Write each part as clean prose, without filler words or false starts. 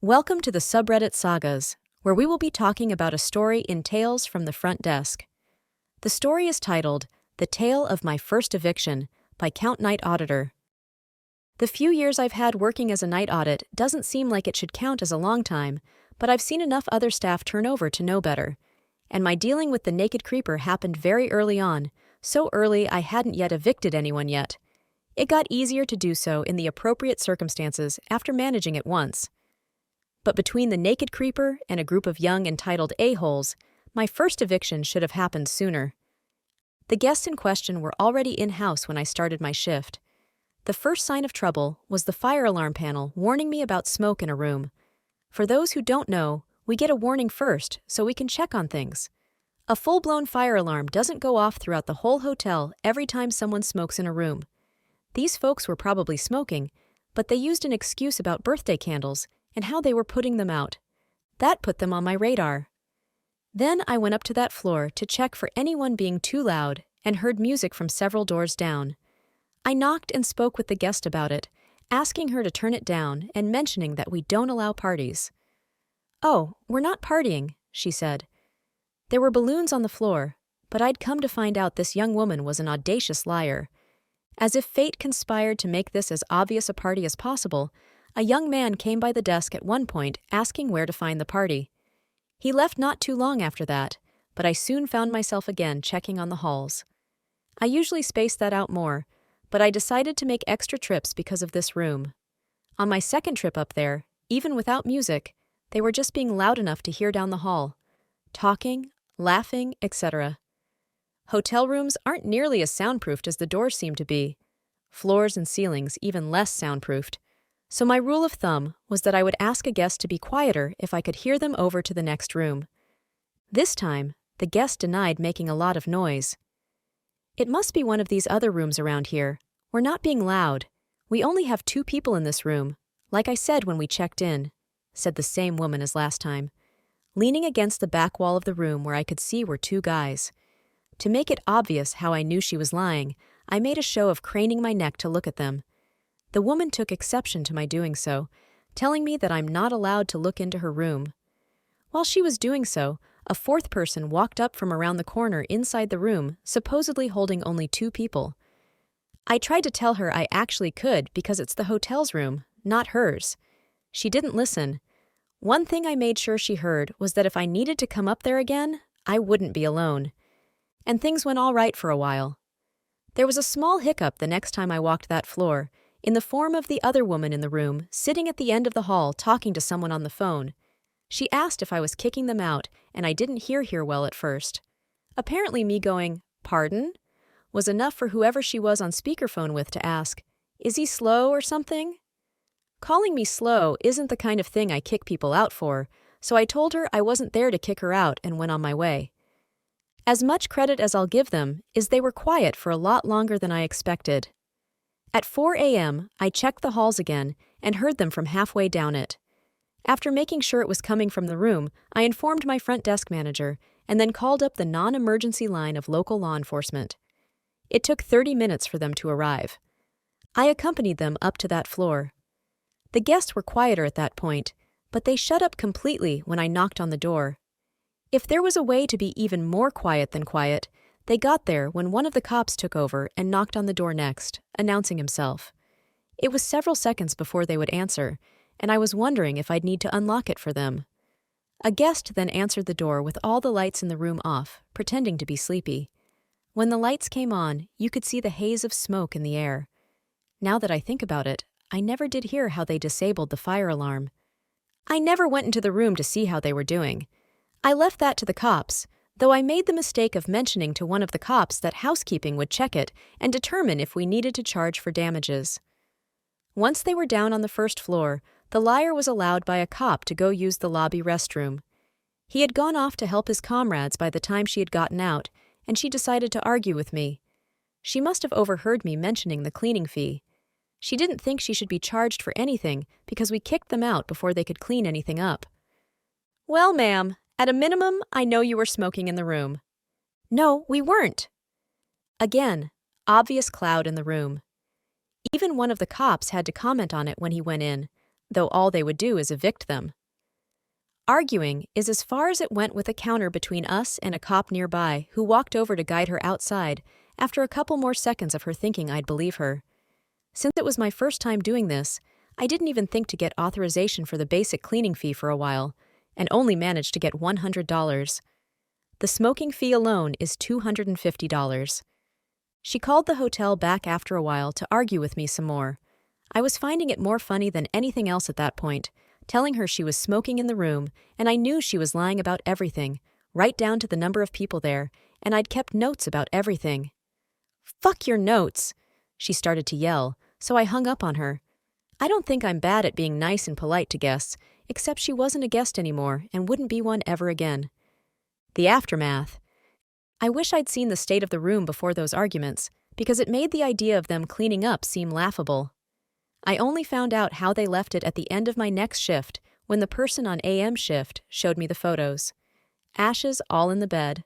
Welcome to the Subreddit Sagas, where we will be talking about a story in Tales from the Front Desk. The story is titled, The Tale of My First Eviction, by Count Night Auditor. The few years I've had working as a night audit doesn't seem like it should count as a long time, but I've seen enough other staff turn over to know better. And my dealing with the naked creeper happened very early on, so early I hadn't yet evicted anyone yet. It got easier to do so in the appropriate circumstances after managing it once. But between the naked creeper and a group of young entitled a-holes, my first eviction should have happened sooner. The guests in question were already in-house when I started my shift. The first sign of trouble was the fire alarm panel warning me about smoke in a room. For those who don't know, we get a warning first so we can check on things. A full-blown fire alarm doesn't go off throughout the whole hotel every time someone smokes in a room. These folks were probably smoking, but they used an excuse about birthday candles and how they were putting them out. That put them on my radar. Then I went up to that floor to check for anyone being too loud and heard music from several doors down. I knocked and spoke with the guest about it, asking her to turn it down and mentioning that we don't allow parties. "Oh, we're not partying," she said. There were balloons on the floor, but I'd come to find out this young woman was an audacious liar. As if fate conspired to make this as obvious a party as possible, a young man came by the desk at one point asking where to find the party. He left not too long after that, but I soon found myself again checking on the halls. I usually space that out more, but I decided to make extra trips because of this room. On my second trip up there, even without music, they were just being loud enough to hear down the hall. Talking, laughing, etc. Hotel rooms aren't nearly as soundproofed as the doors seem to be. Floors and ceilings even less soundproofed. So my rule of thumb was that I would ask a guest to be quieter if I could hear them over to the next room. This time, the guest denied making a lot of noise. "It must be one of these other rooms around here. We're not being loud. We only have 2 people in this room, like I said when we checked in," said the same woman as last time. Leaning against the back wall of the room where I could see were 2 guys. To make it obvious how I knew she was lying, I made a show of craning my neck to look at them. The woman took exception to my doing so, telling me that I'm not allowed to look into her room. While she was doing so, a 4th person walked up from around the corner inside the room, supposedly holding only 2 people. I tried to tell her I actually could because it's the hotel's room, not hers. She didn't listen. One thing I made sure she heard was that if I needed to come up there again, I wouldn't be alone. And things went all right for a while. There was a small hiccup the next time I walked that floor, in the form of the other woman in the room, sitting at the end of the hall talking to someone on the phone. She asked if I was kicking them out, and I didn't hear well at first. Apparently me going, "Pardon?" was enough for whoever she was on speakerphone with to ask, "Is he slow or something?" Calling me slow isn't the kind of thing I kick people out for, so I told her I wasn't there to kick her out and went on my way. As much credit as I'll give them is they were quiet for a lot longer than I expected. At 4 a.m., I checked the halls again and heard them from halfway down it. After making sure it was coming from the room, I informed my front desk manager and then called up the non-emergency line of local law enforcement. It took 30 minutes for them to arrive. I accompanied them up to that floor. The guests were quieter at that point, but they shut up completely when I knocked on the door. If there was a way to be even more quiet than quiet, they got there when one of the cops took over and knocked on the door next, announcing himself. It was several seconds before they would answer, and I was wondering if I'd need to unlock it for them. A guest then answered the door with all the lights in the room off, pretending to be sleepy. When the lights came on, you could see the haze of smoke in the air. Now that I think about it, I never did hear how they disabled the fire alarm. I never went into the room to see how they were doing. I left that to the cops, though I made the mistake of mentioning to one of the cops that housekeeping would check it and determine if we needed to charge for damages. Once they were down on the first floor, the liar was allowed by a cop to go use the lobby restroom. He had gone off to help his comrades by the time she had gotten out, and she decided to argue with me. She must have overheard me mentioning the cleaning fee. She didn't think she should be charged for anything because we kicked them out before they could clean anything up. "Well, ma'am, at a minimum, I know you were smoking in the room." "No, we weren't." Again, obvious cloud in the room. Even one of the cops had to comment on it when he went in. though all they would do is evict them. Arguing is as far as it went with a counter between us and a cop nearby who walked over to guide her outside after a couple more seconds of her thinking I'd believe her. Since it was my first time doing this, I didn't even think to get authorization for the basic cleaning fee for a while, and only managed to get $100. The smoking fee alone is $250. She called the hotel back after a while to argue with me some more. I was finding it more funny than anything else at that point, telling her she was smoking in the room, and I knew she was lying about everything, right down to the number of people there, and I'd kept notes about everything. "Fuck your notes!" she started to yell, so I hung up on her. I don't think I'm bad at being nice and polite to guests, except she wasn't a guest anymore and wouldn't be one ever again. The aftermath. I wish I'd seen the state of the room before those arguments, because it made the idea of them cleaning up seem laughable. I only found out how they left it at the end of my next shift when the person on AM shift showed me the photos. Ashes all in the bed,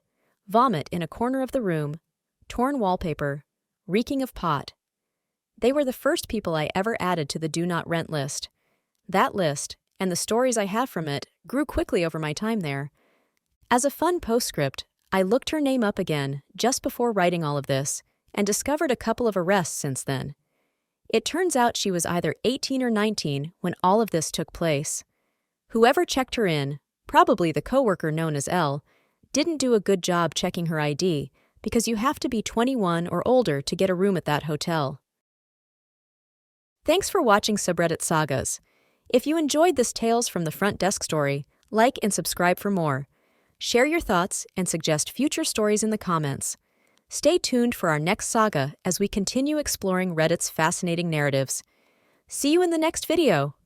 vomit in a corner of the room, torn wallpaper, reeking of pot. They were the first people I ever added to the Do Not Rent list. That list, and the stories I have from it, grew quickly over my time there. As a fun postscript, I looked her name up again just before writing all of this and discovered a couple of arrests since then. It turns out she was either 18 or 19 when all of this took place. Whoever checked her in, probably the coworker known as L, didn't do a good job checking her ID because you have to be 21 or older to get a room at that hotel. Thanks for watching Subreddit Sagas. If you enjoyed this Tales from the Front Desk story, like and subscribe for more. Share your thoughts and suggest future stories in the comments. Stay tuned for our next saga as we continue exploring Reddit's fascinating narratives. See you in the next video!